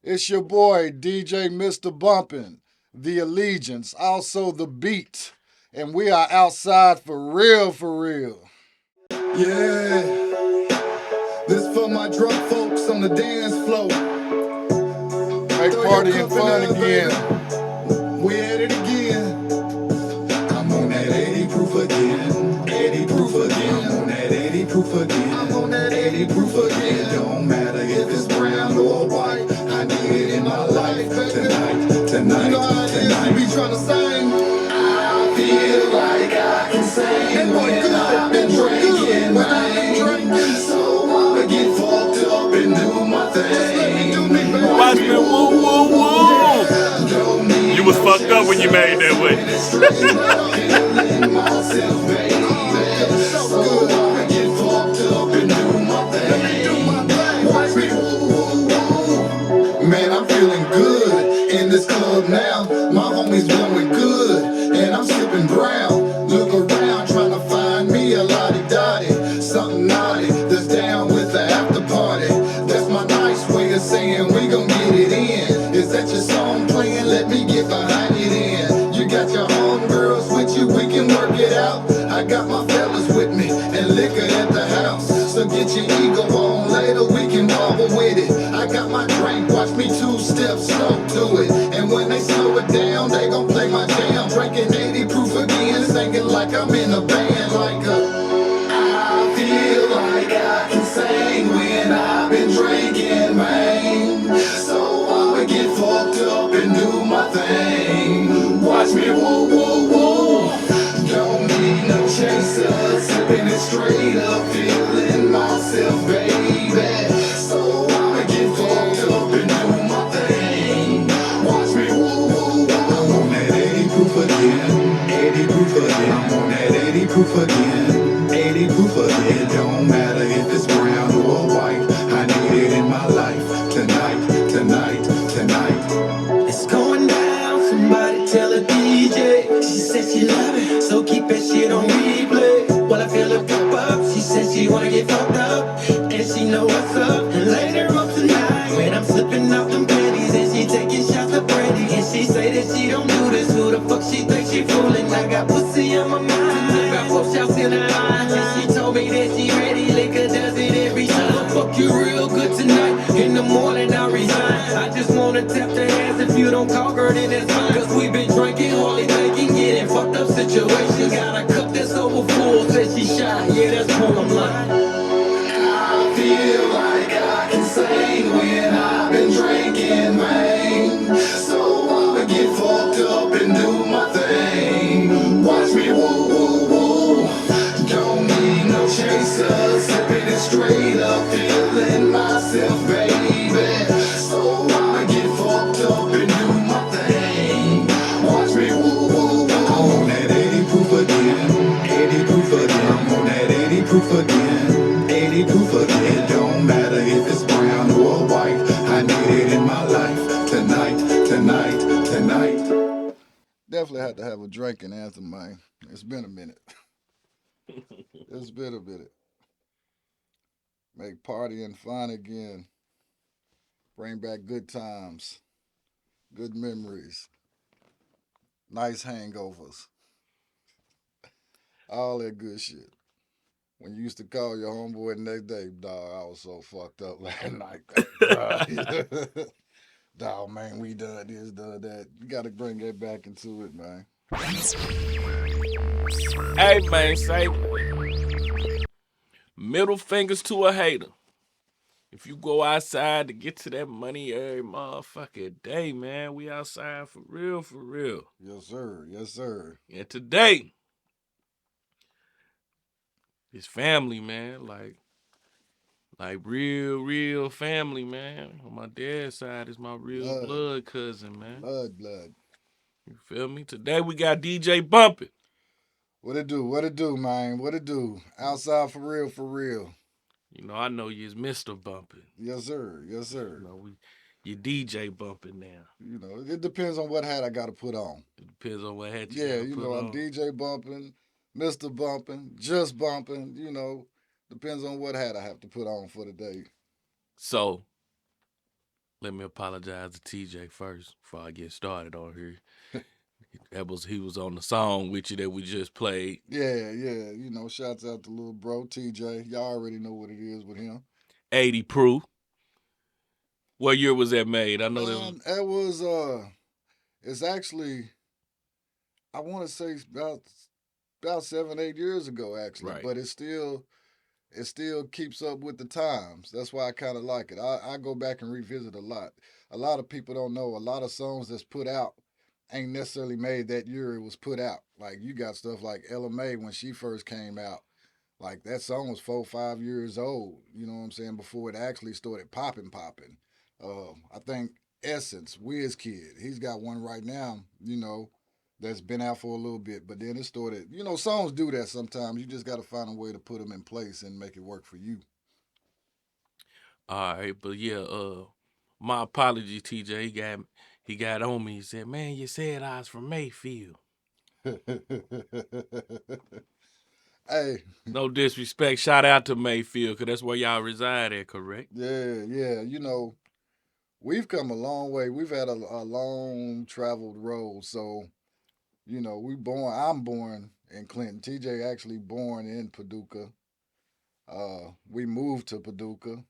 It's your boy, DJ Mr. Bumpin, the Allegiance, also the Beat. And we are outside for real, for real. Yeah, this for my drunk folks on the dance floor. Make party and fun again. We at it again. I'm on that 80 proof again. 80 proof again. I'm on that 80 proof again. I'm on that 80 proof again. It don't matter if it's brown or white. I need it in my life tonight, tonight, you know how it tonight. Is, we be trying to sing. I feel like I can sing when I've been drinking, man. So I'ma get fucked up and do my thing. Watch me, woo, woo, woo. You was fucked up when you made that way. Man, I'm feeling good in this club now. My homies blowing good, and I'm sipping brown. Look around, trying to find me a lottie-dottie, something naughty that's down with the after party. That's my nice way of saying we gon' get it in. Is that your song playing? Let me get behind it in. You got your homegirls with you, we can work it out. I got my fellas with me and liquor at the house. So get your ego on, later we can wobble with it. I got my drink, watch me two-step slow to it. And when they slow it down, they gon' play my jam. Drinking 80 proof again, singing like I'm in a band. Like I feel like I can sing when I've been drinking, man. So I'ma get fucked up and do my thing. Watch me woo, woo, woo. Don't need no chaser, sipping it straight up, feeling myself, baby. So I'ma get fucked up and do my thing. Watch me woo, woo, woo. I'm on that 80 proof again, 80 proof again. I'm on that 80 proof again, 80 proof again. It don't matter if it's brown or white. I need it in my life tonight, tonight, tonight. It's going down, somebody tell a DJ. She said she love it, so keep that shit on replay. While I feel her pop up, she said she wanna get fucked up, and she know what's up. And later on tonight, when I'm slipping off them panties, and she taking shots of brandy, and she say that she don't do this, who the fuck she think she fooling? I got pussy on my mind, got 4 shots in her line, and she told me that she ready, liquor does it every time. Fuck you real good tonight, in the morning I resign. I just wanna tap the ass, if you don't call her then it's fine. Cause we been drinking, hardly making, getting fucked up situations. Got a cup that's over full, said she shy, yeah that's cool, I'm lying. I feel like I can sing when I've been drinking, man. So I'ma get fucked up and do my thing. Watch me woo, woo, woo. Don't need no chaser, sipping it straight up, feeling myself, baby. So I'ma get fucked up and do my thing. Watch me woo, woo, woo. I'm on that 80 proof again, 80 proof again. I'm on that 80 proof again, 80 proof again. It don't matter if it's brown or white. I need it in my life tonight, tonight, tonight. Definitely had to have a drinking anthem, man. It's been a minute. It's been a minute. Make party and fun again. Bring back good times, good memories, nice hangovers, all that good shit. When you used to call your homeboy the next day, dog, I was so fucked up last night. Dog. Dog, man, we done this, done that. You got to bring that back into it, man. Hey, man, say middle fingers to a hater. If you go outside to get to that money every motherfucking day, man, we outside for real, for real. Yes, sir. Yes, sir. And today, it's family, man. Like real family, man. On my dad's side is my real blood cousin, man. Blood. You feel me? Today we got DJ Bumpin. What it do? What it do, man? What it do? Outside for real, for real. You know, I know you is Mr. Bumpin. Yes, sir. Yes, sir. You know, you DJ Bumpin now. You know, it depends on what hat I got to put on. It depends on what hat you Yeah, gotta you put know, on. I'm DJ Bumpin, Mr. Bumpin, just bumping. You know, depends on what hat I have to put on for the day. So, Let me apologize to TJ first before I get started on here. He was on the song with you that we just played. Yeah, yeah. You know, shouts out to little bro TJ. Y'all already know what it is with him. 80 Proof. What year was that made? I know that was It was it's actually I want to say about 7, 8 years ago actually, right. but it still keeps up with the times. That's why I kind of like it. I go back and revisit a lot. A lot of people don't know a lot of songs that's put out ain't necessarily made that year it was put out. Like you got stuff like Ella May when she first came out. Like that song was 4, 5 years old. You know what I'm saying? Before it actually started popping. I think Essence, Kid, he's got one right now. You know, that's been out for a little bit, but then it started. You know, songs do that sometimes. You just got to find a way to put them in place and make it work for you. All right, but yeah, my apology, TJ. He got on me. He said, "Man, you said I was from Mayfield." Hey, No disrespect. Shout out to Mayfield, cause that's where y'all reside at, correct? yeah. You know, we've come a long way. We've had a long traveled road. So, you know, I'm born in Clinton. TJ actually born in Paducah. We moved to Paducah.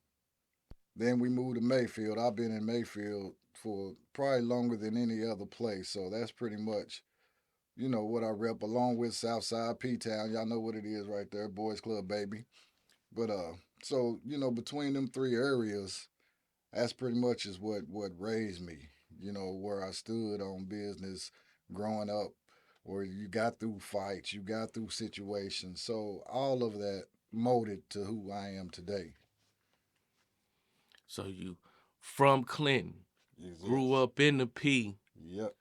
Then we moved to Mayfield. I've been in Mayfield for probably longer than any other place. So that's pretty much, you know, what I rep along with Southside P Town. Y'all know what it is right there, Boys Club, baby. But so, you know, between them three areas, that's pretty much is what raised me. You know, where I stood on business growing up, where you got through fights, you got through situations. So all of that molded to who I am today. So you from Clinton, Yes, grew yes. up in the P, Yep.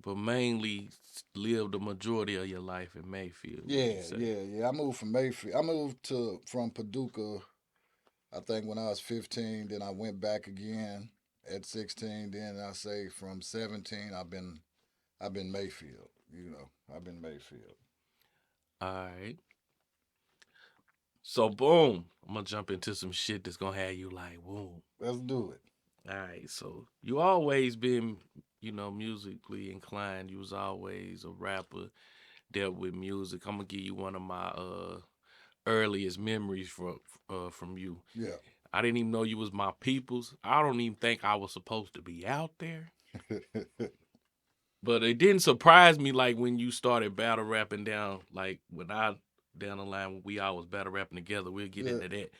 but mainly lived the majority of your life in Mayfield. Would you say? Yeah. I moved from Mayfield. I moved to from Paducah. I think when I was 15. Then I went back again at 16. Then I say from 17, I've been Mayfield. You know, I've been Mayfield. All right. So boom, I'm gonna jump into some shit that's gonna have you like, whoa. Let's do it. All right. So you always been, musically inclined. You was always a rapper, dealt with music. I'm gonna give you one of my earliest memories from you. Yeah. I didn't even know you was my peoples. I don't even think I was supposed to be out there. But it didn't surprise me like when you started battle rapping down, like when I down the line when we all was battle rapping together. We'll get Yeah. into that.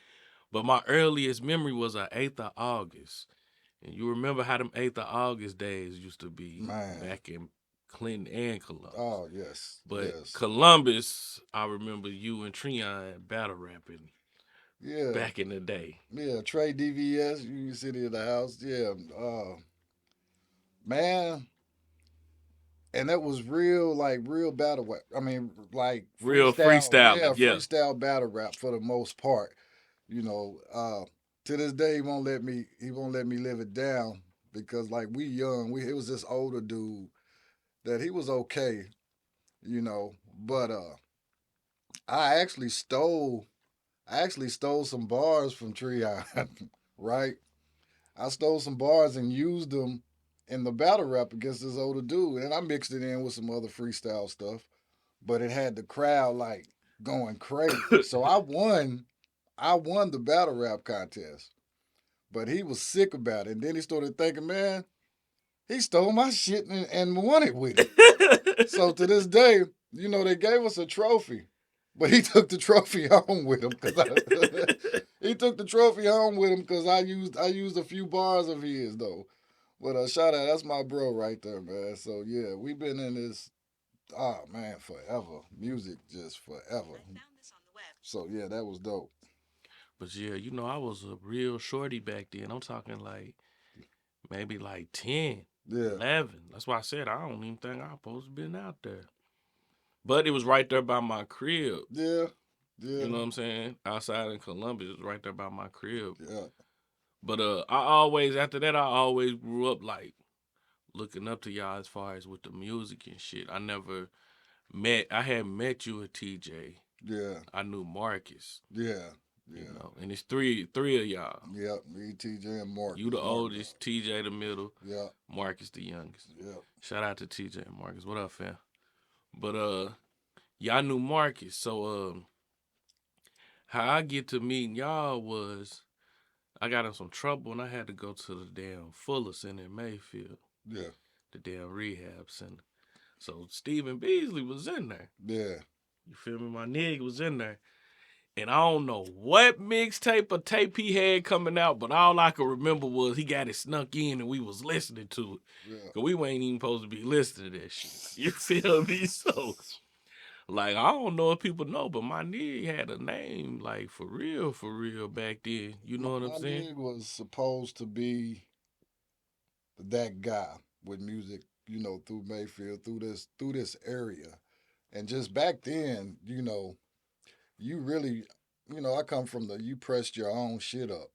But my earliest memory was 8th of August. And you remember how them 8th of August days used to be Man. back in Clinton and Columbus. Oh yes. But Yes. Columbus, I remember you and Treon battle rapping Yeah. back in the day. Yeah. Trey DVS, Union City of the House. Yeah. Man. And that was real, like real battle rap. I mean, like Real freestyle. Yeah, freestyling, yeah. freestyle battle rap for the most part. You know, to this day he won't let me live it down because like we young, it was this older dude that he was okay, you know, but I actually stole some bars from Treon, right? I stole some bars and used them in the battle rap against this older dude, and I mixed it in with some other freestyle stuff, but it had the crowd like going crazy. So I won the battle rap contest. But he was sick about it. And then he started thinking, man, he stole my shit and won it with it. So to this day, you know, they gave us a trophy. But he took the trophy home with him because he took the trophy home with him because I used a few bars of his though. But shout out, that's my bro right there, man. So yeah, we've been in this man forever. Music just forever. So yeah, that was dope. But yeah, I was a real shorty back then. I'm talking like maybe like 10, Yeah, 11. That's why I said I don't even think I supposed to been out there. But it was right there by my crib. yeah, You yeah, know what I'm saying? Outside in Columbus, it was right there by my crib. yeah. But after that, I always grew up like looking up to y'all as far as with the music and shit. I had met you at TJ. Yeah, I knew Marcus. yeah, You Yeah. know, and it's three of y'all. Yep. Me, TJ, and You Marcus. the oldest, TJ the middle, Yep. Marcus the youngest. Yep. Shout out to TJ and Marcus. What up, fam? But y'all knew Marcus, so how I get to meeting y'all was I got in some trouble and I had to go to the damn Fuller Center in Mayfield, Yeah. the damn rehab center. So Stephen Beasley was in there. Yeah. You feel me? My nigga was in there. And I don't know what mixtape or tape he had coming out, but all I could remember was he got it snuck in and we was listening to it. Yeah. Cause we ain't even supposed to be listening to that shit. You feel me? So, like, I don't know if people know, but my nigga had a name, like, for real back then. You My, know what I'm my saying? nigga was supposed to be that guy with music, through Mayfield, through this area. And just back then, you really, I come from you pressed your own shit up,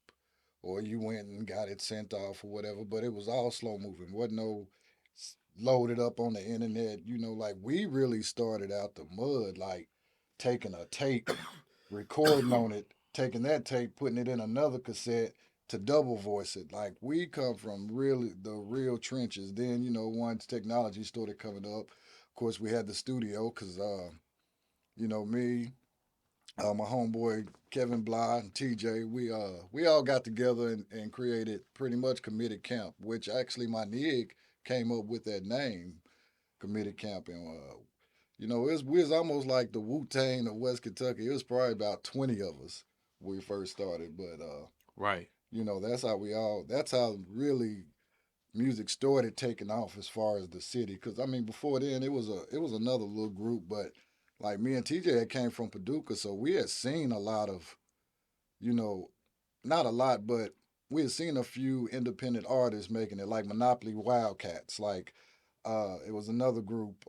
or you went and got it sent off or whatever, but it was all slow moving. Wasn't no loaded up on the internet. Like we really started out the mud, like taking a tape, recording on it, taking that tape, putting it in another cassette to double voice it. Like we come from really the real trenches. Then, once technology started coming up, of course we had the studio because me, my homeboy Kevin Bly and TJ, we all got together and created pretty much Committed Camp, which actually my nig came up with that name, Committed Camp, and we was almost like the Wu Tang of West Kentucky. It was probably about 20 of us when we first started, but Right. that's how really music started taking off as far as the city. Because I mean, before then it was another little group, but like me and TJ had came from Paducah, so we had seen a lot of, you know, not a lot, but we had seen a few independent artists making it, like Monopoly Wildcats. Like it was another group,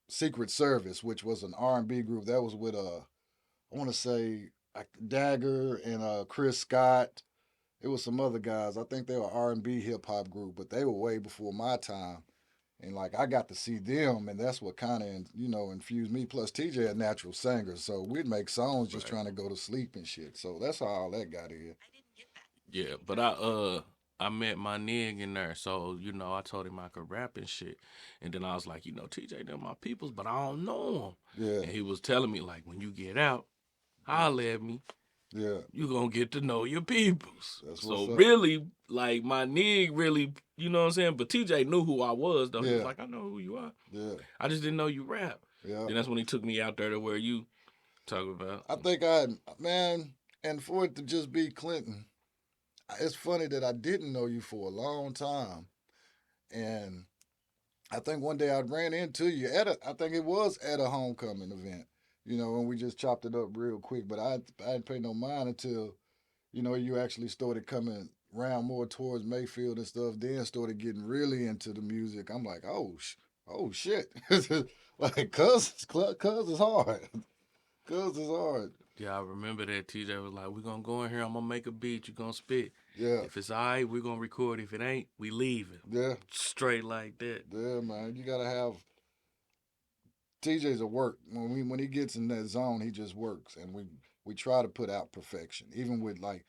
Secret Service, which was an R&B group that was with I want to say like Dagger and Chris Scott. It was some other guys. I think they were R&B hip hop group, but they were way before my time. And like I got to see them, and that's what kind of infused me. Plus TJ a natural singer, so we'd make songs just Right. trying to go to sleep and shit. So that's how all that got in. Yeah, but I met my nig in there, so I told him I could rap and shit, and then I was like, TJ, they're my peoples, but I don't know Yeah, him, and he was telling me like, when you get out, holler at me, yeah, you gonna get to know your peoples. that's what's So up. really, like my nig really, you know what I'm saying. But TJ knew who I was though. He was Yeah, like, I know who you are. yeah, I just didn't know you rap. yeah. Then that's when he took me out there to where you talk about. I think man, and for it to just be Clinton, it's funny that I didn't know you for a long time, and I think one day I ran into you I think it was at a homecoming event, and we just chopped it up real quick. But I didn't pay no mind until you actually started coming around more towards Mayfield and stuff. Then started getting really into the music. I'm like, oh shit, like cuz is hard, cuz is hard. Yeah, I remember that TJ was like, "We're gonna go in here. I'm gonna make a beat. You gonna spit. Yeah, If it's alright, we're gonna record. If it ain't, we leaving. yeah, Straight like that." yeah, man. You gotta have TJ's a work. When he gets in that zone, he just works, and we try to put out perfection. Even with like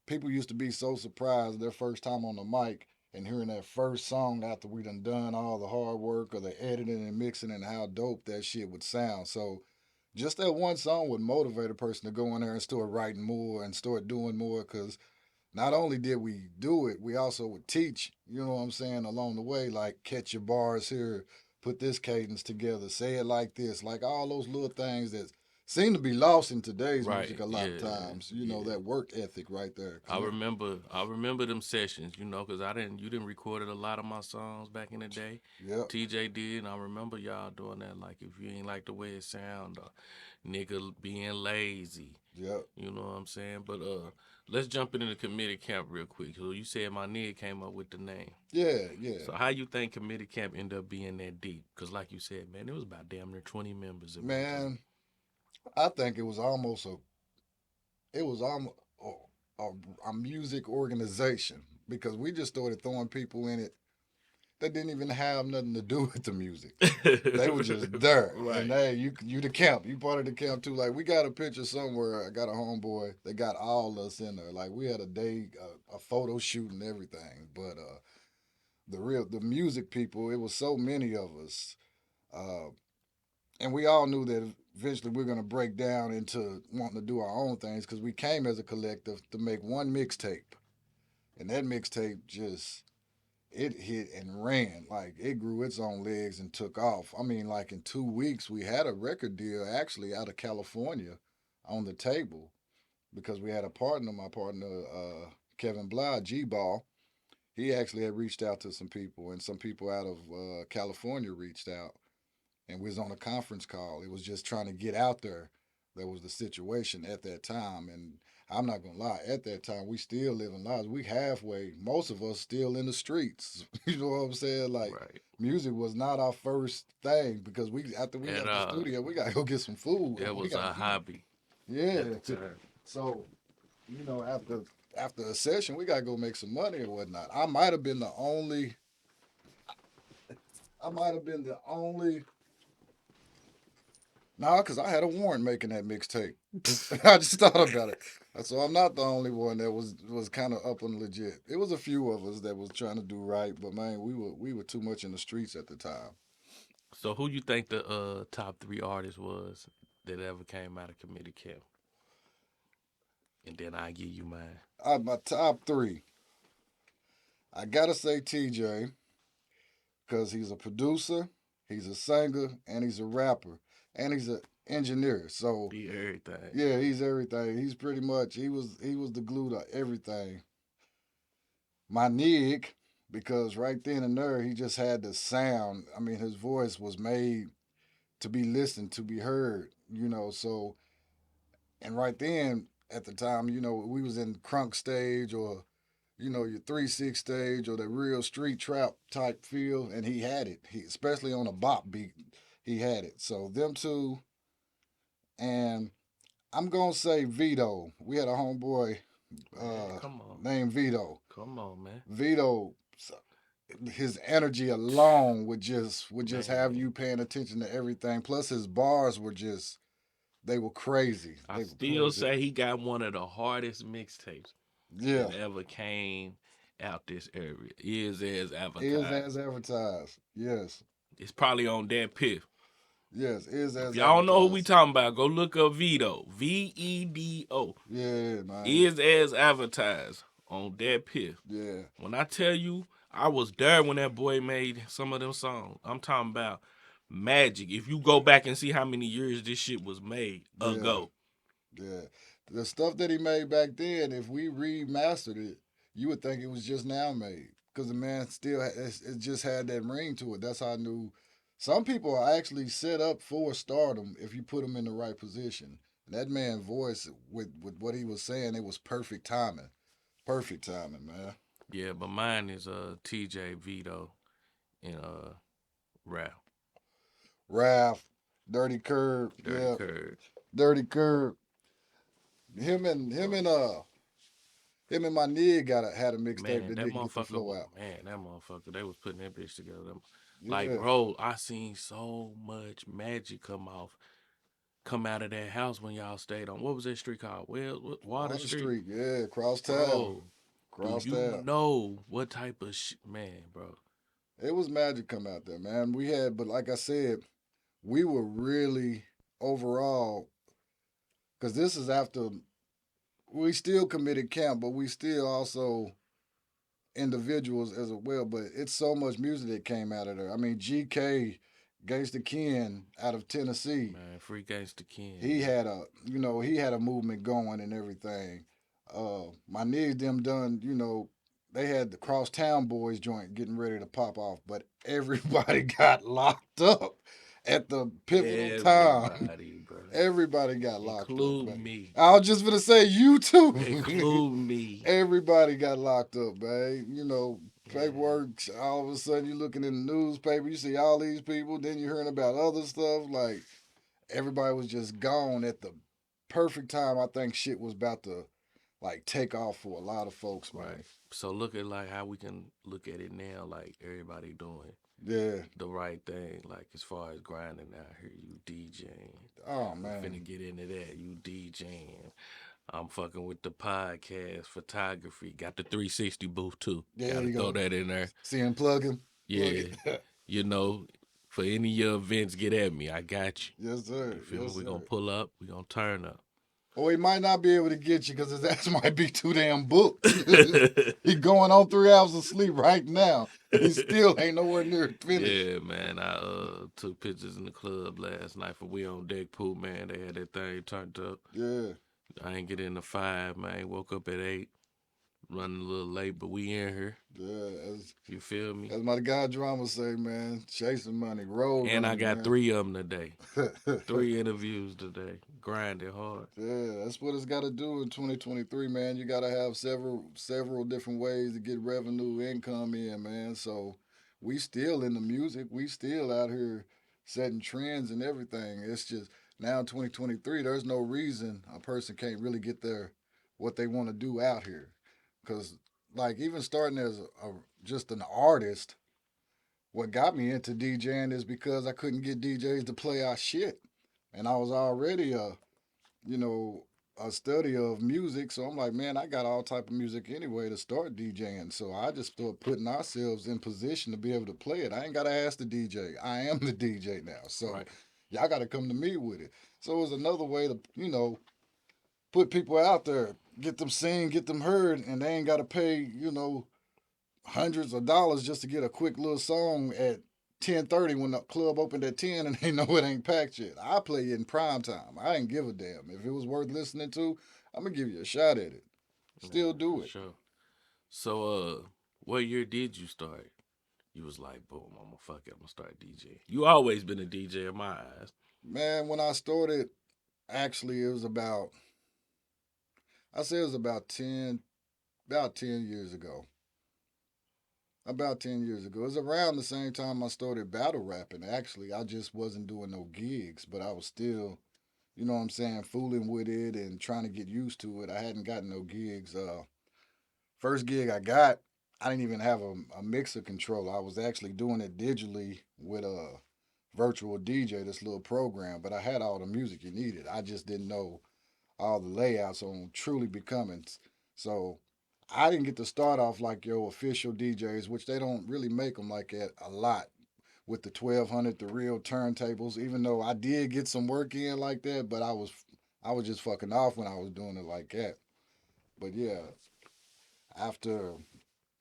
people used to be so surprised their first time on the mic and hearing that first song after we done all the hard work or the editing and mixing and how dope that shit would sound. So just that one song would motivate a person to go in there and start writing more and start doing more because not only did we do it, we also would teach, you know what I'm saying, along the way, like catch your bars here, put this cadence together, say it like this, like all those little things that seem to be lost in today's music Right? a lot of Yeah, times, yeah. that work ethic right there. I remember them sessions, because you didn't record a lot of my songs back in the day. Yep, TJ did, and I remember y'all doing that. Like if you ain't like the way it sound, or nigga being lazy, yep, you know what I'm saying. But let's jump into the committee camp real quick. So you said my nigga came up with the name. yeah, yeah. So how you think committee camp ended up being that deep? Cause like you said, man, it was about damn near 20 members at one time. Man, I think it was almost a music organization because we just started throwing people in it they didn't even have nothing to do with the music. They were just there. And Right. hey, you the camp. You part of the camp too. Like we got a picture somewhere. I got a homeboy. They got all us in there. Like we had a day, a photo shoot and everything. But the music people, it was so many of us. Uh, and we all knew that eventually we are gonna break down into wanting to do our own things because we came as a collective to make one mixtape. And that mixtape just it hit and ran. Like it grew its own legs and took off. I mean, like in 2 weeks, we had a record deal actually out of California on the table because we had a partner, my partner, Kevin Bly, G Ball. He actually had reached out to some people, and some people out of California reached out, and we was on a conference call. It was just trying to get out there. That was the situation at that time, and I'm not gonna lie. At that time, we still living lives. We halfway. Most of us still in the streets. You know what I'm saying? Like Right. music was not our first thing because we after we And left the studio, we gotta go get some food. that We was gotta a eat. hobby Yeah. at the time. So after a session, we gotta go make some money or whatnot. I might have been the only. I might have been the only. Nah, because I had a warrant making that mixtape. I just thought about it. So I'm not the only one that was kind of up and legit. It was a few of us that was trying to do right, but man, we were too much in the streets at the time. So who you think the top three artists was that ever came out of committee camp? And then I give you mine. My top three, I gotta say TJ because he's a producer, he's a singer, and he's a rapper, and he's an engineer. So Be everything. yeah, he's everything. He's pretty much he was the glue to everything. My Nig, because right then and there he just had the sound. I mean, his voice was made to be listened, to be heard. So and right then at the time, we was in crunk stage or your 3-6 stage or the real street trap type feel, and he had it. He especially on a bop beat, he had it. So them two, and I'm gonna say Vito. We had a homeboy Man, come on. named Vito. Come on, man. Vito, his energy alone would just have Man. you paying attention to everything. Plus his bars were just they were crazy. I They were still crazy. say he got one of the hardest mixtapes Yeah, that ever came out this area. Is as is advertised. as advertised. Yes, It's probably on that piff. yes, is If as y'all don't know who we advertised. talking about, go look up Vito. Vedo. Yeah, man. Is as advertised on that piff. Yeah, When I tell you, I was there when that boy made some of them songs. I'm talking about magic. If you go back and see how many years this shit was made yeah, ago. yeah. The stuff that he made back then, if we remastered it, you would think it was just now made because the man still it just had that ring to it. That's how I knew. Some people are actually set up for stardom if you put them in the right position. And that man's voice with what he was saying, it was perfect timing. Perfect timing, man. Yeah, but mine is TJ Vito and Rap. Ralph, Dirty Curb, Dirty yeah, Curd. Dirty Curb. Him and my nig had a mixtape Man, that that didn't get the motherfucker, flow out. they was putting that bitch together. Like, Yeah, bro, I seen so much magic come out of that house when y'all stayed on, what was that street called? Well, Water Water Street? Street, yeah, cross town, Bro, do cross you town. know what type of man, bro? It was magic come out there, man. But like I said, we were really overall because this is after we still committed camp, but we still also individuals as well. But it's so much music that came out of there. I mean, GK, Gangsta Ken out of Tennessee, Man, Free Gangsta Ken, he man. had a movement going and everything. My niggas them done, they had the Crosstown Boys joint getting ready to pop off, but everybody got locked up at the pivotal time. Everybody, bro. Everybody got locked up, Include man. me. I was just gonna say you too. Include me. Everybody got locked up, man. Yeah. Paperwork. All of a sudden, you looking in the newspaper, you see all these people. Then you hearing about other stuff. Like everybody was just gone at the perfect time. I think shit was about to like take off for a lot of folks, man. Right. So look at like how we can look at it now, like everybody doing Yeah. the right thing, like as far as grinding out here, you DJing. Oh We finna man. get into that. You DJing. I'm fucking with the podcast, photography. Got the 360 booth too. There Gotta you throw go. that in there. See him plugging. Plug Yeah. it. You know, for any of your events, get at me. I got you. Yes, sir. You feel me? Yes, We gonna sir. pull up. We gonna turn up. Or he might not be able to get you because his ass might be too damn booked. He going on 3 hours of sleep right now. He still ain't nowhere near finished. Yeah, man. I took pictures in the club last night for We On Deck Pool, man. They had that thing turned up. Yeah. I ain't get in the 5, man. Woke up at 8. Running a little late, but we in here. Yeah. You feel me? As my guy drama say, man, chasing money, road And I running, got man. 3 of them today. 3 interviews today. Grinding hard. Yeah, that's what it's got to do in 2023, man. You got to have several different ways to get revenue income in, man. So we still in the music. We still out here setting trends and everything. It's just now in 2023, there's no reason a person can't really get their what they want to do out here. Cause like even starting as just an artist, what got me into DJing is because I couldn't get DJs to play our shit, and I was already you know, a study of music. So I'm like, man, I got all type of music anyway to start DJing. So I just start putting ourselves in position to be able to play it. I ain't gotta ask the DJ. I am the DJ now. So Right. y'all gotta come to me with it. So it was another way to, put people out there, get them seen, get them heard, and they ain't gotta pay, hundreds of dollars just to get a quick little song at 10:30 when the club opened at 10 and they know it ain't packed yet. I play it in prime time. I ain't give a damn. If it was worth listening to, I'm gonna give you a shot at it. Still Yeah, do for it. sure. So, what year did you start? You was like, boom, I'm gonna fuck it, I'm gonna start DJ. You always been a DJ in my eyes. Man, when I started, actually it was I say it was about 10 years ago. About 10 years ago. It was around the same time I started battle rapping. Actually, I just wasn't doing no gigs, but I was still, fooling with it and trying to get used to it. I hadn't gotten no gigs. First gig I got, I didn't even have a mixer controller. I was actually doing it digitally with a virtual DJ, this little program, but I had all the music you needed. I just didn't know all the layouts on Truly Becoming. So I didn't get to start off like your official DJs, which they don't really make them like that a lot with the 1200, the real turntables. Even though I did get some work in like that, but I was just fucking off when I was doing it like that. But yeah, after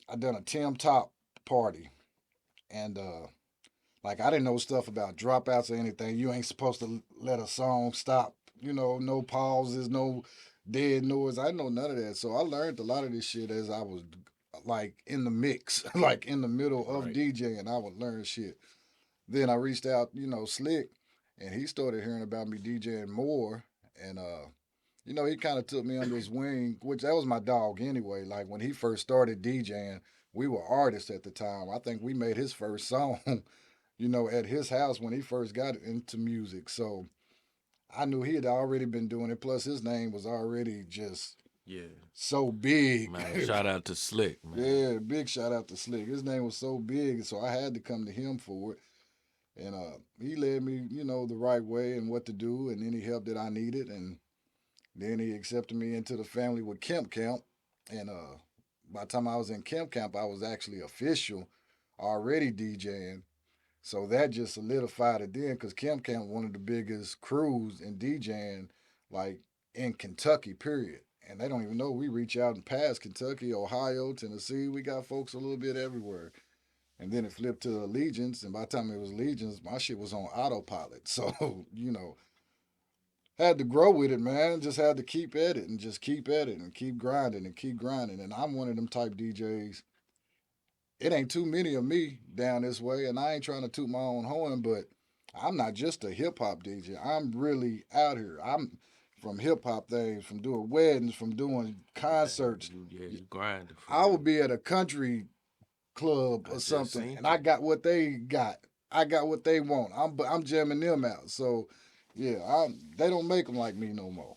I done a Tim Top party and like I didn't know stuff about dropouts or anything. You ain't supposed to let a song stop. No pauses, no dead noise. I know none of that. So I learned a lot of this shit as I was like in the mix, like in the middle of Right. DJing. I would learn shit. Then I reached out, Slick, and he started hearing about me DJing more. And he kind of took me under his wing, which that was my dog anyway. Like when he first started DJing, we were artists at the time. I think we made his first song, at his house when he first got into music. So I knew he had already been doing it. Plus, his name was already just Yeah. so big. Man, shout out to Slick, man. Yeah, big shout out to Slick. His name was so big, so I had to come to him for it. And he led me, the right way and what to do, and any help that I needed. And then he accepted me into the family with Kemp Camp. And by the time I was in Kemp Camp, I was actually official, already DJing. So that just solidified it then because Kemp Camp one of the biggest crews in DJing, like in Kentucky, period. And they don't even know we reach out and past Kentucky, Ohio, Tennessee. We got folks a little bit everywhere. And then it flipped to Allegiance, and by the time it was Allegiance, my shit was on autopilot. So, had to grow with it, man. Just had to keep at it and just keep at it and keep grinding and keep grinding. And I'm one of them type DJs. It ain't too many of me down this way, and I ain't trying to toot my own horn, but I'm not just a hip hop DJ. I'm really out here. I'm from hip hop things, from doing weddings, from doing concerts. You grinding for I real. would be at a country club I or just something, seen and I it. got what they got. I got what they want. I'm jamming them out. So yeah, they don't make them like me no more.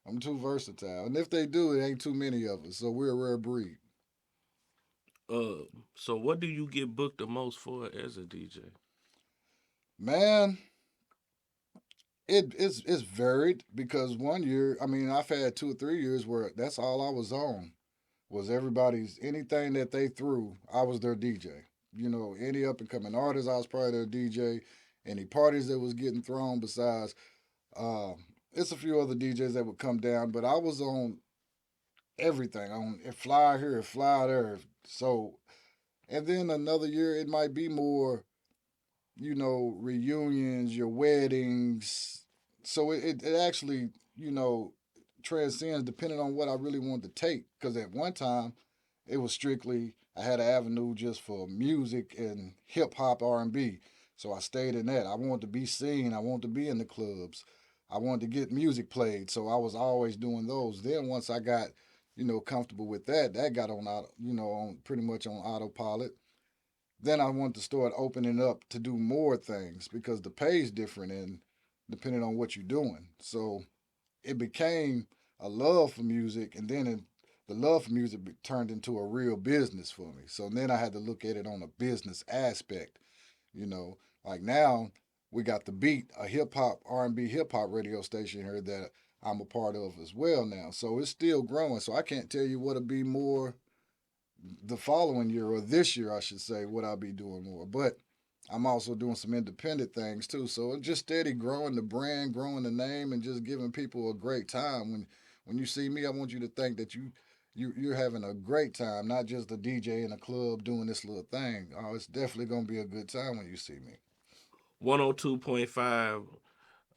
I'm too versatile. And if they do, it ain't too many of us. So we're a rare breed. Uh, so what do you get booked the most for as a DJ? Man, it's varied because one year, I mean, I've had 2 or 3 years where that's all I was on was everybody's anything that they threw, I was their DJ. You know, any up and coming artists, I was probably their DJ. Any parties that was getting thrown besides, it's a few other DJs that would come down, but I was on everything. On it fly here, it fly there. So, and then another year it might be more, reunions, your weddings. So it actually, you know, transcends depending on what I really wanted to take. Because at one time, it was strictly I had an avenue just for music and hip hop R&B. So I stayed in that. I wanted to be seen. I wanted to be in the clubs. I wanted to get music played. So I was always doing those. Then once I got, comfortable with that, that got on auto, on pretty much on autopilot. Then I wanted to start opening up to do more things because the pay is different and depending on what you're doing. So it became a love for music, and then the love for music turned into a real business for me. So then I had to look at it on a business aspect. You know, like now we got the Beat, a hip hop R&B hip hop radio station here that I'm a part of as well now. So it's still growing. So I can't tell you what'll be more the following year or this year, I should say, what I'll be doing more. But I'm also doing some independent things too. So it's just steady growing the brand, growing the name, and just giving people a great time. When you see me, I want you to think that you're having a great time, not just a DJ in a club doing this little thing. Oh, it's definitely gonna be a good time when you see me. 102.5,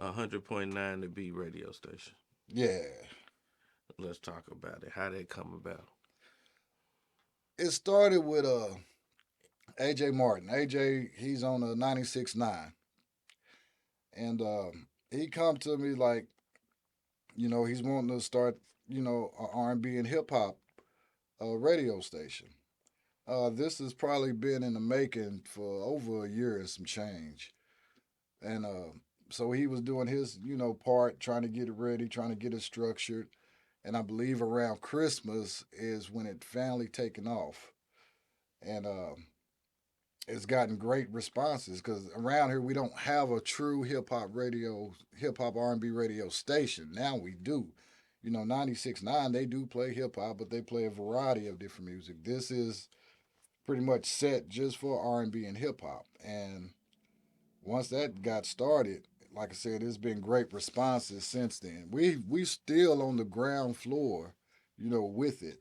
100.9 to be radio station. Yeah, Let's talk about it. How did it come about? it started with AJ Martin. AJ, he's on a 96.9, and he come to me like, he's wanting to start, a R&B and hip hop radio station. This has probably been in the making for over a year and some change. And so he was doing his, part, trying to get it ready, trying to get it structured. And I believe around Christmas is when it finally taken off. And it's gotten great responses because around here we don't have a true hip hop R&B radio station. Now we do. 96.9, they do play hip hop, but they play a variety of different music. This is pretty much set just for R&B and hip hop. And once that got started, like I said, it's been great responses since then. We still on the ground floor, with it.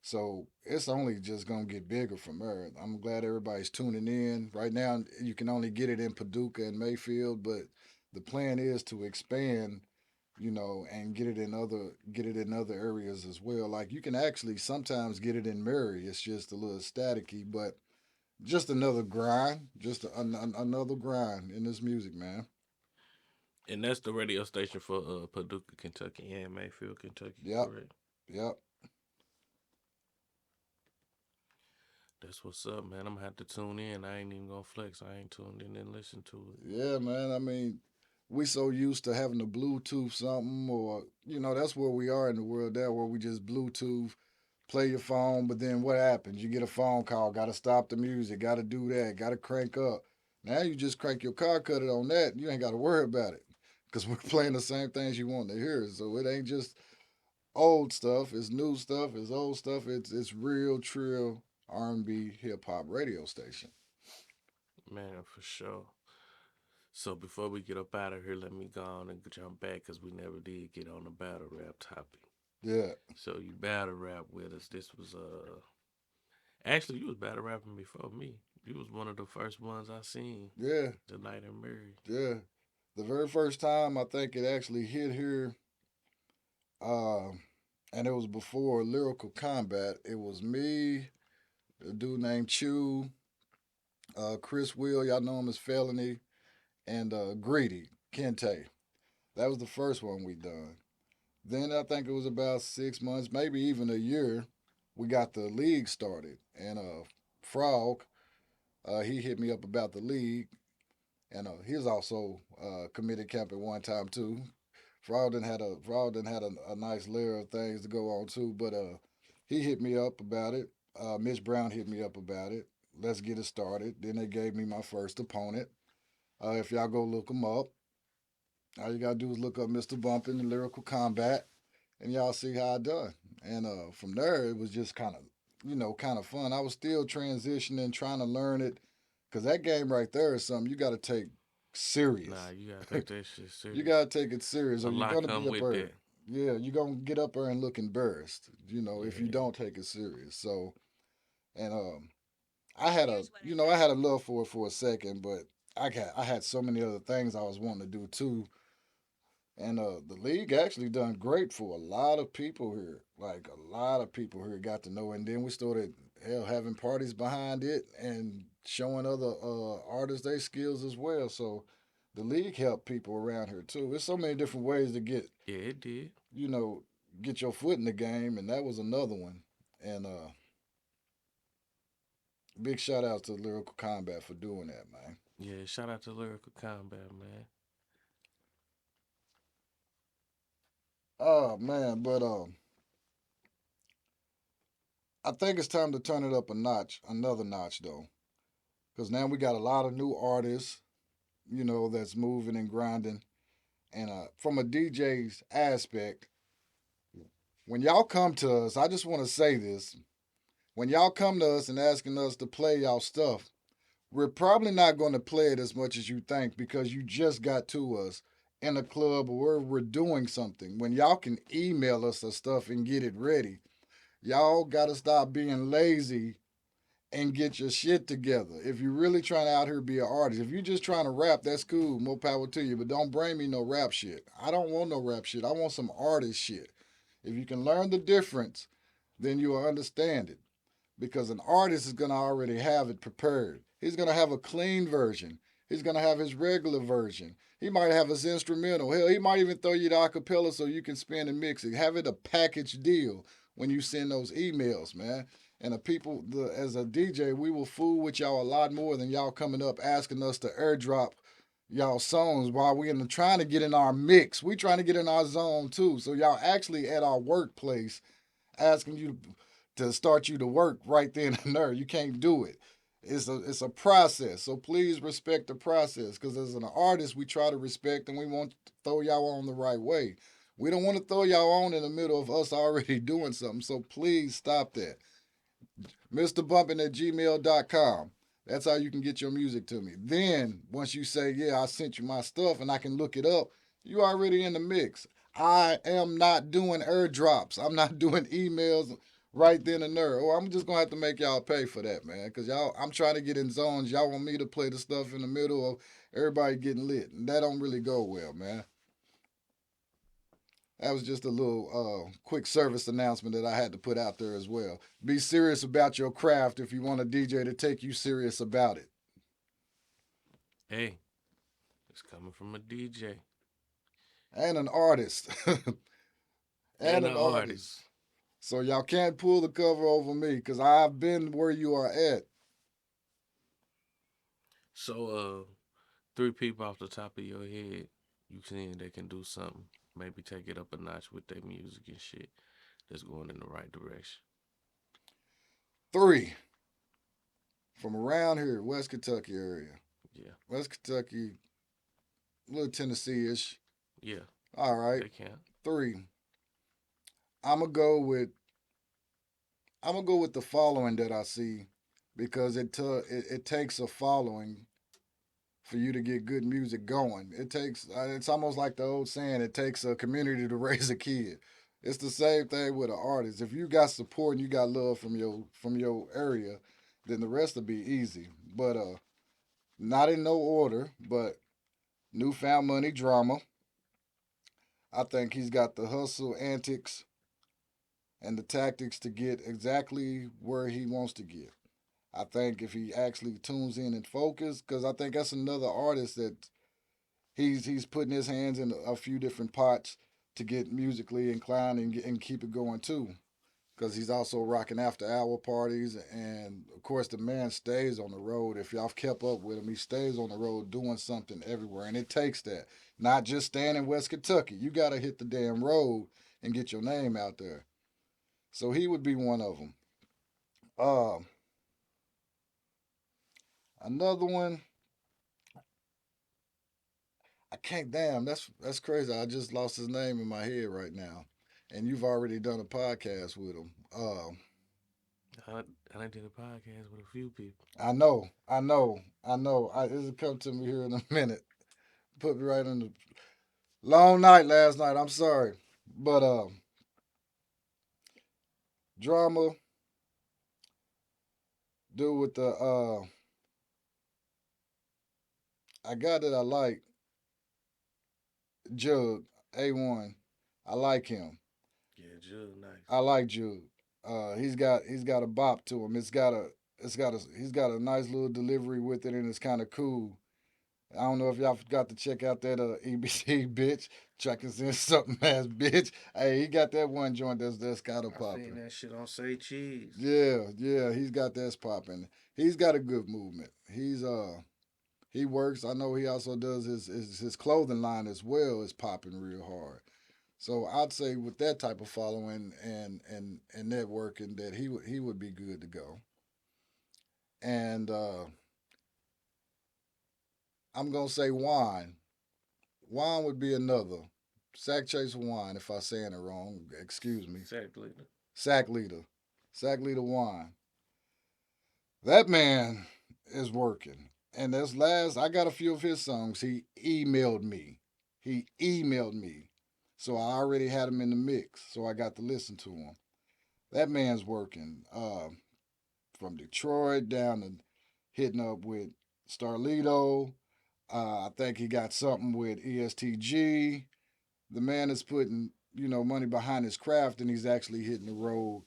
So it's only just gonna get bigger from there. I'm glad everybody's tuning in. Right now, you can only get it in Paducah and Mayfield, but the plan is to expand, and get it in other areas as well. Like you can actually sometimes get it in Murray. It's just a little staticky, but just another grind, another grind in this music, man. And that's the radio station for Paducah, Kentucky, and Mayfield, Kentucky, Yep, correct? yep, That's what's up, man. I'm gonna have to tune in. I ain't even gonna flex. I ain't tuned in and listen to it. yeah, man. I mean, we so used to having to Bluetooth something, or that's where we are in the world there, where we just Bluetooth, play your phone, but then what happens? You get a phone call, got to stop the music, got to do that, got to crank up. Now you just crank your car, cut it on that, you ain't got to worry about it because we're playing the same things you want to hear. So it ain't just old stuff, it's new stuff, it's old stuff. It's real, trill R&B hip hop radio station. Man, for sure. So before we get up out of here, let me go on and jump back because we never did get on the battle rap topic. Yeah, So you battle rap with us. This was actually you was battle rapping before me. You was one of the first ones I seen yeah, the night in Murray. yeah. The very first time I think it actually hit here, uh, and it was before Lyrical Combat. It was me, a dude named Chew, Chris Will, y'all know him as Felony, and Greedy, Kente. That was the first one we done. Then I think it was about 6 months, maybe even a year, we got the league started. And Frog, he hit me up about the league. And he was also committed camp at one time too. Fraud done had a nice layer of things to go on too, but he hit me up about it. Mitch Brown hit me up about it. Let's get it started. Then they gave me my first opponent. If y'all go look him up, all you gotta do is look up Mr. Bumpin' and Lyrical Combat, and y'all see how I done. And from there, it was just kind of fun. I was still transitioning, trying to learn it, cause that game right there is something you got to take Nah, serious. you gotta take that shit You serious. got to take it serious, A or you're lot gonna be come up with there. that. Yeah, you're gonna get up there and look embarrassed. If you Yeah. don't take it serious. So, and I had a love for it for a second, but I had so many other things I was wanting to do too. And the league actually done great for a lot of people here. Like a lot of people here got to know, and then we started having parties behind it and showing other artists their skills as well. So the league helped people around here too. There's so many different ways to Yeah, it did. you know get your foot in the game, and that was another one. And big shout out to Lyrical Combat for doing that, man. Yeah, shout out to Lyrical Combat, man. Oh man, but I think it's time to turn it up a notch, another notch though, because now we got a lot of new artists, that's moving and grinding. And from a DJ's aspect, when y'all come to us, I just want to say this: when y'all come to us and asking us to play y'all stuff, we're probably not going to play it as much as you think because you just got to us in a club or where we're doing something. When y'all can email us the stuff and get it ready, y'all got to stop being lazy and get your shit together. If you're really trying to out here be an artist, if you're just trying to rap, that's cool. More power to you. But don't bring me no rap shit. I don't want no rap shit. I want some artist shit. If you can learn the difference, then you'll understand it. Because an artist is gonna already have it prepared. He's gonna have a clean version. He's gonna have his regular version. He might have his instrumental. Hell, he might even throw you the acapella so you can spin and mix it. Have it a package deal when you send those emails, man. And as a DJ, we will fool with y'all a lot more than y'all coming up asking us to airdrop y'all songs while we in trying to get in our mix. We trying to get in our zone too. So y'all actually at our workplace asking you to start you to work right then and there. You can't do it. It's a process. So please respect the process. Because as an artist, we try to respect and we want to throw y'all on the right way. We don't want to throw y'all on in the middle of us already doing something. So please stop that. MrBumpin at gmail.com. That's how you can get your music to me. Then, once you say, yeah, I sent you my stuff and I can look it up, you already in the mix. I am not doing airdrops. I'm not doing emails right then and there. Oh, I'm just gonna have to make y'all pay for that, man. Cause I'm trying to get in zones. Y'all want me to play the stuff in the middle of everybody getting lit. And that don't really go well, man. That was just a little quick service announcement that I had to put out there as well. Be serious about your craft if you want a DJ to take you serious about it. Hey, it's coming from a DJ And an artist. And and an an artist. artist. So y'all can't pull the cover over me because I've been where you are at. So, three people off the top of your head, you seeing they can do something. Maybe take it up a notch with their music and shit. That's going in the right direction. Three from around here, West Kentucky area. Yeah, West Kentucky, a little Tennessee ish. yeah, All right. they can. Three. I'm gonna go with the following that I see because it takes a following for you to get good music going. It's almost like the old saying, it takes a community to raise a kid. It's the same thing with an artist. If you got support and you got love from your area, then the rest will be easy. But not in no order, but Newfound Money Drama. I think he's got the hustle, antics, and the tactics to get exactly where he wants to get. I think if he actually tunes in and focus, because I think that's another artist that he's putting his hands in a few different pots to get musically inclined and keep it going too. because he's also rocking after hour parties. And of course, the man stays on the road. If y'all have kept up with him, he stays on the road doing something everywhere. And it takes that. Not just staying in West Kentucky. You got to hit the damn road and get your name out there. So he would be one of them. Uh, Another one, I can't. Damn, that's crazy. I just lost his name in my head right now, and you've already done a podcast with him. I, I done did a podcast with a few people. I know, I know, I know. It'll come to me here in a minute. Put me right in the long night last night. I'm sorry, but drama do with the I got that I like Jug A1. I like him. Yeah, Jug nice. I like Jug. He's got a bop to him. He's got a nice little delivery with it, and it's kind of cool. I don't know if y'all forgot to check out that EBC bitch. Tracking in something ass bitch. Hey, he got that one joint that's got a I seen popping. that shit on Say Cheese. Yeah, yeah, he's got that popping. He's got a good movement. He works. I know he also does his clothing line as well is popping real hard. So I'd say with that type of following and networking that he would be good to go. And I'm gonna say wine. Wine would be another. Sack Chase Wine, if I'm saying it wrong, excuse me. Exactly. Sack Leader. Sack Leader Wine. That man is working. And this last, I got a few of his songs. He emailed me. He emailed me. So I already had him in the mix. So I got to listen to him. That man's working. From Detroit down to hitting up with Starlito. I think he got something with ESTG. The man is putting money behind his craft, and he's actually hitting the road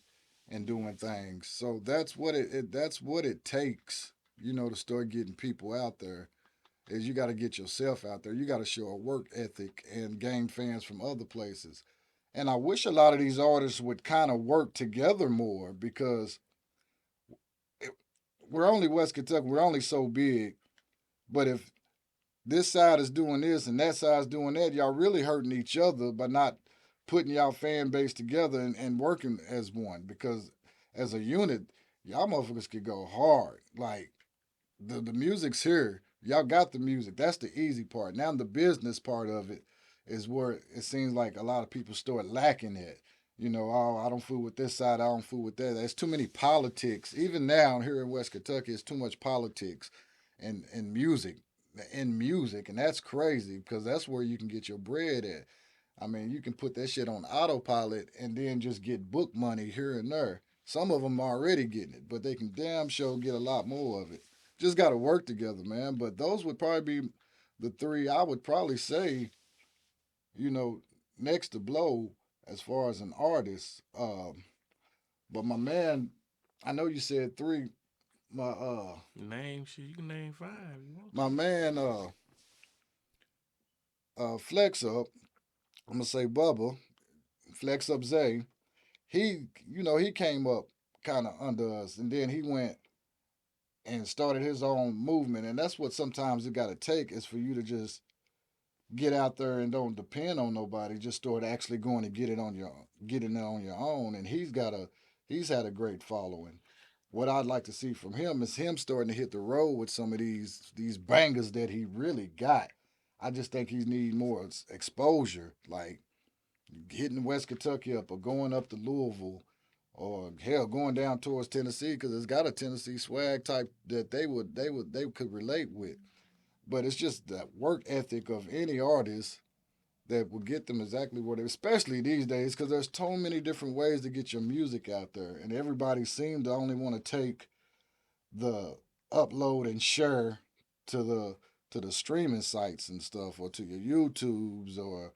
and doing things. So that's what it takes, to start getting people out there. Is you got to get yourself out there. You got to show a work ethic and gain fans from other places. And I wish a lot of these artists would kind of work together more because it, we're only West Kentucky. We're only so big. But if this side is doing this and that side is doing that, y'all really hurting each other by not putting y'all fan base together and working as one. Because as a unit, y'all motherfuckers could go hard. Like the music's here. Y'all got the music. That's the easy part. Now the business part of it is where it seems like a lot of people start lacking it. Oh, I don't fool with this side. I don't fool with that. There's too many politics. Even now here in West Kentucky, it's too much politics and music in music, and that's crazy because that's where you can get your bread at. I mean, you can put that shit on autopilot and then just get book money here and there. Some of them are already getting it, but they can damn sure get a lot more of it. Just got to work together, man. But those would probably be the three I would probably say, you know, next to Blow as far as an artist. But my man, I know you said three. Name shit. You can name five. You want My to? man, Flex Up. I'm gonna say Bubba, Flex Up Zay. He came up kind of under us, and then he went and started his own movement, and that's what sometimes it got to take is for you to just get out there and don't depend on nobody. Just start actually going to getting it on your own. And he's had a great following. What I'd like to see from him is him starting to hit the road with some of these bangers that he really got. I just think he need more exposure, like hitting West Kentucky up or going up to Louisville or hell going down towards Tennessee because it's got a Tennessee swag type that they could relate with. But it's just that work ethic of any artist that will get them exactly where they, especially these days, because there's so many different ways to get your music out there, and everybody seems to only want to take the upload and share to the streaming sites and stuff, or to your YouTubes, or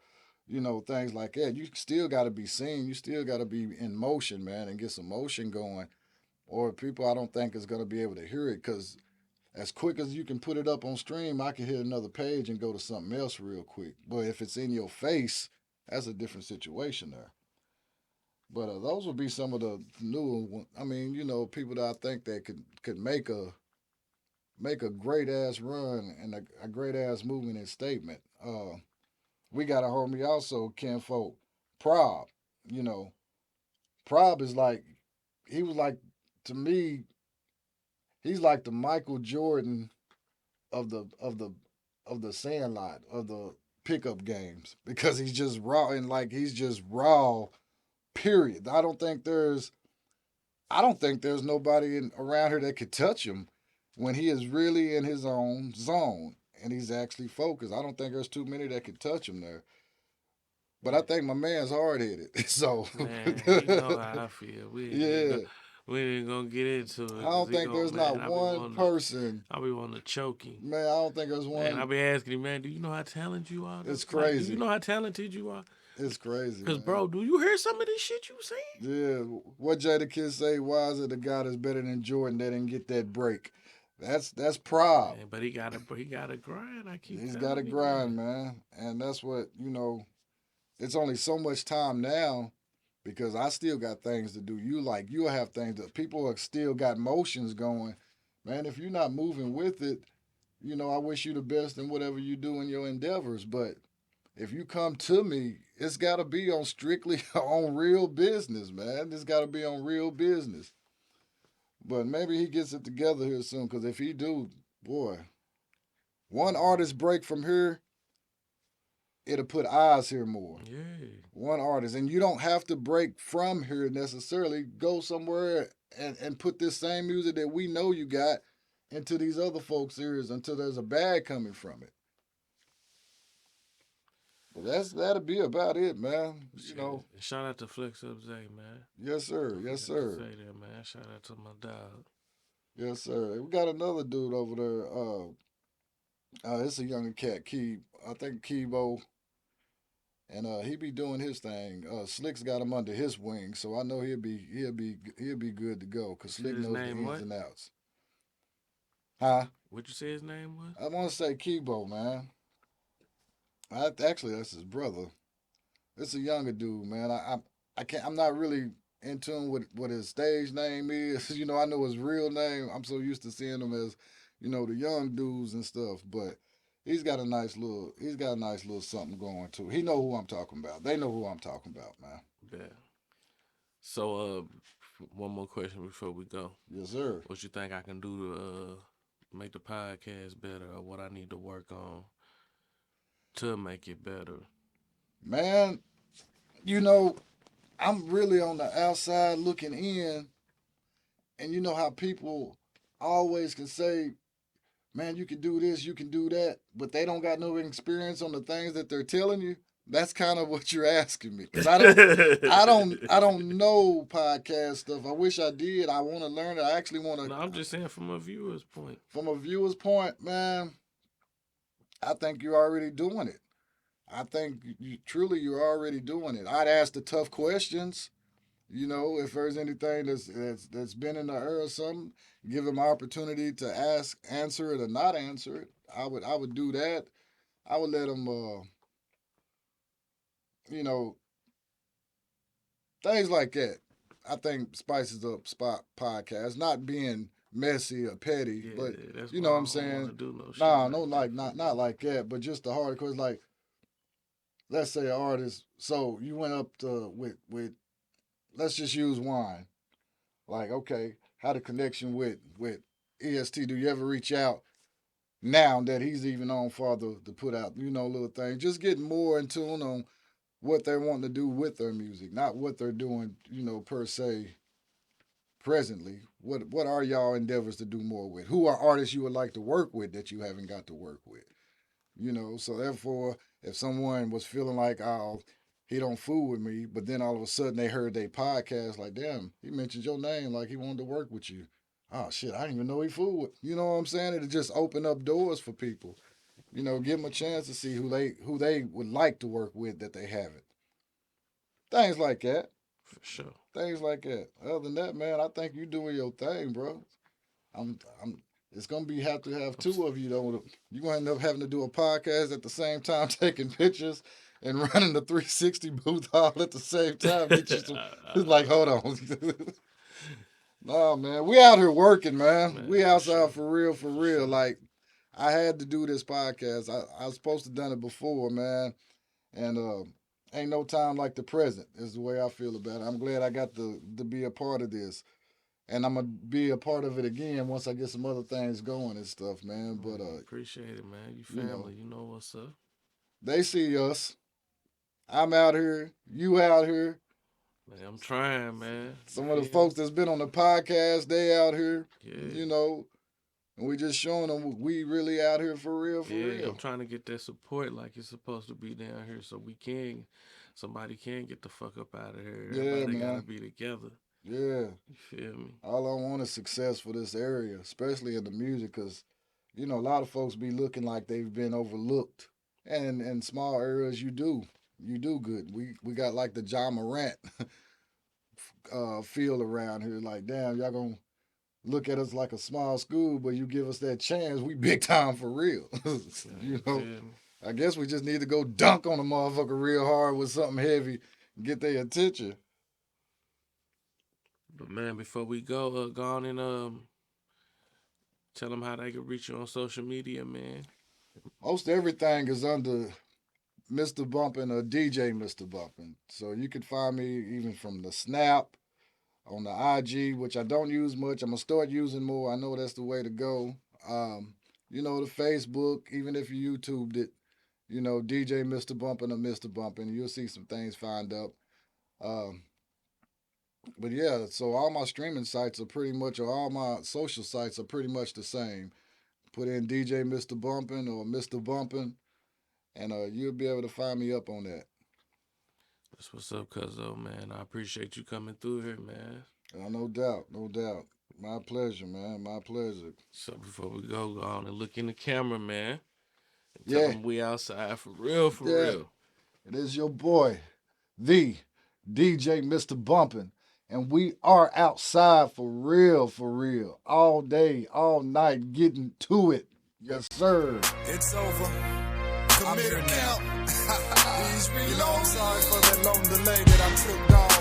things like that. You still got to be seen. You still got to be in motion, man, and get some motion going. Or people, I don't think is gonna be able to hear it because as quick as you can put it up on stream, I can hit another page and go to something else real quick. But if it's in your face, that's a different situation there. But those would be some of the newer one. I mean, people that I think that could make a great ass run and a great ass movement and statement. We got a homie also, Ken Folk, Prob. You know, Prob is like he was like to me, he's like the Michael Jordan of the Sandlot of the pickup games because he's just raw and like he's just raw. Period. I don't think there's nobody around here that could touch him when he is really in his own zone and he's actually focused. I don't think there's too many that could touch him there. But I think my man's hard headed. So Man, you know how I feel. yeah, We ain't gonna get into I it because don't he think go, there's not man. one person. I be wanting to choke him. Man, I don't think there's Man, I one. be asking him, man, do you know how talented you are? It's Like, do you crazy. know how talented you are? It's crazy, Cause, man. bro, do you hear some of this shit you saying? Yeah, what Jada Kidd say? Why is it the guy that's better than Jordan that didn't get that break? That's prob. Man, but he gotta grind. I keep He's got to telling you, man. grind, man, and that's what It's only so much time now because I still got things to do. You'll have things that people have still got motions going. Man, if you're not moving with it, I wish you the best in whatever you do in your endeavors. But if you come to me, it's got to be on strictly on real business, man. It's got to be on real business. But maybe he gets it together here soon. Because if he do, boy, one artist break from here, it'll put eyes here more. Yeah. One artist. And you don't have to break from here necessarily. Go somewhere and put this same music that we know you got into these other folks' ears until there's a bag coming from it. But that'll be about it, man. Shit. Shout out to Flex Up Zay, man. Yes, sir. Don't Yes, forget to sir. say that, man. Shout out to my dog. Yes, sir. We got another dude over there. It's a younger cat, Key. I think Kibo, and he be doing his thing. Slick's got him under his wing, so I know he'll be good to go because You said Slick his knows the name ins what? and outs. Huh? What you say his name was? I want to say Kibo, man. Actually, that's his brother. It's a younger dude, man. I can't. I'm not really in tune with what his stage name is. I know his real name. I'm so used to seeing him as, the young dudes and stuff. But he's got a nice little something going too. He know who I'm talking about. They know who I'm talking about, man. Yeah. So, one more question before we go. Yes, sir. What you think I can do to make the podcast better, or what I need to work on to make it better? Man, you know, I'm really on the outside looking in, and you know how people always can say, man, you can do this, you can do that, but they don't got no experience on the things that they're telling you. That's kind of what you're asking me because I don't know podcast stuff. I wish I did. I want to learn it. I actually want No, to. I'm just saying from a viewer's point. From a viewer's point, man, I think you're already doing it. I think you're already doing it. I'd ask the tough questions. If there's anything that's been in the air or something, give them opportunity to answer it or not answer it. I would do that. I would let them, you know, things like that. I think spices up spot podcast, not being messy or petty, Yeah, but that's you why know what I'm I don't want to saying. do no shit Nah, like no, that. like not like that, but just the hard because like let's say an artist. So you went up to with let's just use wine. Like, okay, how the connection with EST? Do you ever reach out now that he's even on farther to put out, little things? Just getting more in tune on what they're wanting to do with their music, not what they're doing, per se presently. What are y'all endeavors to do more with? Who are artists you would like to work with that you haven't got to work with? So therefore, if someone was feeling like, oh, he don't fool with me, but then all of a sudden they heard they podcast, like, damn, he mentioned your name, like he wanted to work with you. Oh shit, I didn't even know he fooled with. You know what I'm saying? It just open up doors for people. Give them a chance to see who they would like to work with that they haven't. Things like that. For sure. Things like that. Other than that, man, I think you doing your thing, bro. I'm. It's gonna be have to have two of you though. You're gonna end up having to do a podcast at the same time, taking pictures and running the 360 booth all at the same time. Get you some, it's like, hold on. No, man. We out here working, man. We outside for real, for real. Sure. Like, I had to do this podcast. I was supposed to done it before, man. And ain't no time like the present is the way I feel about it. I'm glad I got to be a part of this. And I'm gonna be a part of it again once I get some other things going and stuff, man. But appreciate it, man. You family, you know what's up. They see us. I'm out here. You out here. Man, I'm trying, man. Some of the folks that's been on the podcast, they out here. Yeah. You know, and we just showing them we really out here for real, for real. I'm trying to get that support like it's supposed to be down here, so somebody can get the fuck up out of here. Everybody gotta be together. Yeah. You feel me? All I want is success for this area, especially in the music, because, you know, a lot of folks be looking like they've been overlooked. And in small areas, you do good. We got like the John Morant feel around here. Like, damn, y'all gonna look at us like a small school, but you give us that chance, we big time for real. You know, I guess we just need to go dunk on a motherfucker real hard with something heavy and get their attention. But man, before we go on and tell them how they can reach you on social media, man. Most everything is under Mr. Bumpin or DJ Mr. Bumpin. So you can find me even from the Snap, on the IG, which I don't use much. I'm going to start using more. I know that's the way to go. You know, the Facebook, even if you YouTubed it, you know, DJ Mr. Bumpin or Mr. Bumpin, you'll see some things find up. But yeah, so all my streaming sites are pretty much, or all my social sites are pretty much the same. Put in DJ Mr. Bumpin or Mr. Bumpin, and you'll be able to find me up on that. That's what's up, cuzzo, man. I appreciate you coming through here, man. No doubt, no doubt. My pleasure, man. My pleasure. So before we go on and look in the camera, man. And tell them we outside for real, for real. It is your boy, the DJ Mr. Bumpin. And we are outside for real, all day, all night, getting to it. Yes, sir. It's over. Commit account. You know, I'm sorry for that long delay that I took, dog.